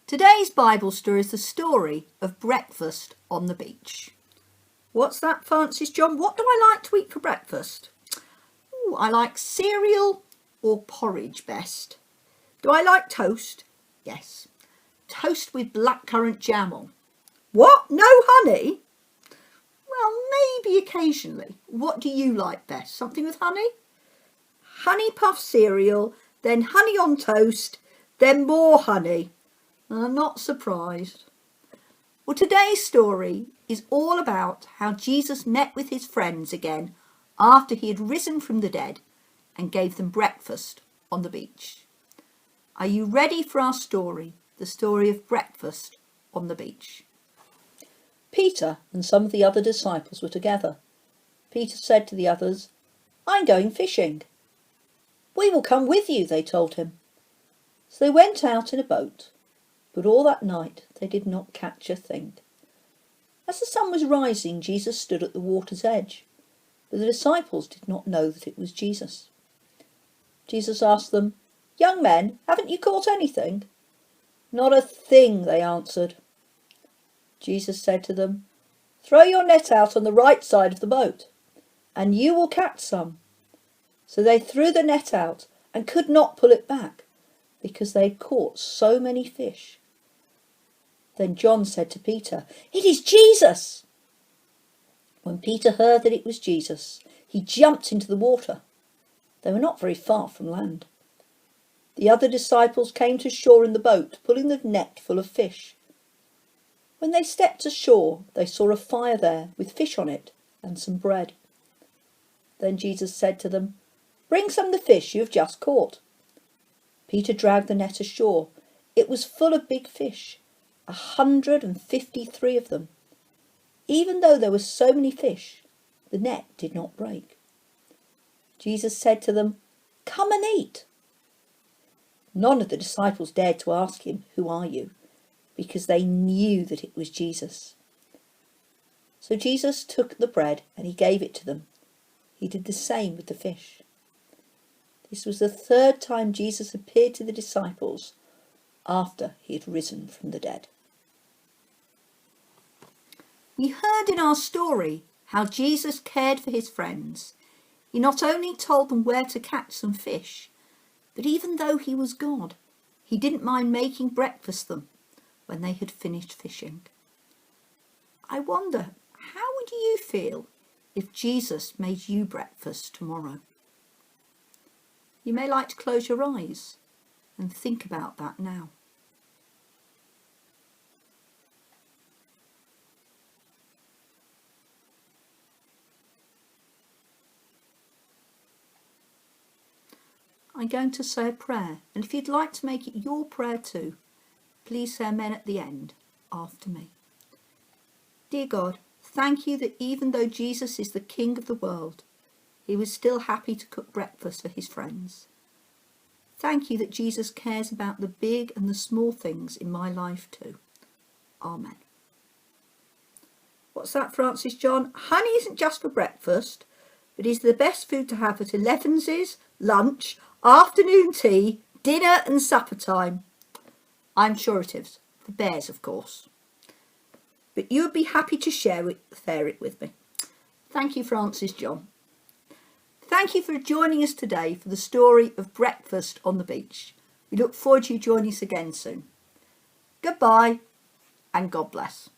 Today's Bible story is the story of breakfast on the beach. What's that, Francis John? What do I like to eat for breakfast? Ooh, I like cereal or porridge best. Do I like toast? Yes. Toast with blackcurrant jam on. What? No honey? Well, maybe occasionally. What do you like best? Something with honey? Honey puff cereal, then honey on toast, then more honey. I'm not surprised. Well, today's story is all about how Jesus met with his friends again after he had risen from the dead and gave them breakfast on the beach. Are you ready for our story, the story of breakfast on the beach? Peter and some of the other disciples were together. Peter said to the others, "I'm going fishing." "We will come with you," they told him. So they went out in a boat, but all that night they did not catch a thing. As the sun was rising, Jesus stood at the water's edge, but the disciples did not know that it was Jesus. Jesus asked them, "Young men, haven't you caught anything?" "Not a thing," they answered. Jesus said to them, "Throw your net out on the right side of the boat, and you will catch some." So they threw the net out and could not pull it back, because they had caught so many fish. Then John said to Peter, "It is Jesus!" When Peter heard that it was Jesus, he jumped into the water. They were not very far from land. The other disciples came to shore in the boat, pulling the net full of fish. When they stepped ashore, they saw a fire there with fish on it and some bread. Then Jesus said to them, "Bring some of the fish you have just caught." Peter dragged the net ashore. It was full of big fish, 153 of them. Even though there were so many fish, the net did not break. Jesus said to them, "Come and eat." None of the disciples dared to ask him, "Who are you?" because they knew that it was Jesus. So Jesus took the bread and he gave it to them. He did the same with the fish. This was the third time Jesus appeared to the disciples after he had risen from the dead. We heard in our story how Jesus cared for his friends. He not only told them where to catch some fish, but even though he was God, he didn't mind making breakfast them when they had finished fishing. I wonder, how would you feel if Jesus made you breakfast tomorrow? You may like to close your eyes and think about that now. I'm going to say a prayer, and if you'd like to make it your prayer too, please say amen at the end after me. Dear God, thank you that even though Jesus is the King of the world, he was still happy to cook breakfast for his friends. Thank you that Jesus cares about the big and the small things in my life too. Amen. What's that, Francis John? Honey isn't just for breakfast, but is the best food to have at 11's, lunch, afternoon tea, dinner and supper time. I'm sure it is, for bears of course. But you would be happy to share it with me. Thank you, Francis John. Thank you for joining us today for the story of breakfast on the beach. We look forward to you joining us again soon. Goodbye and God bless.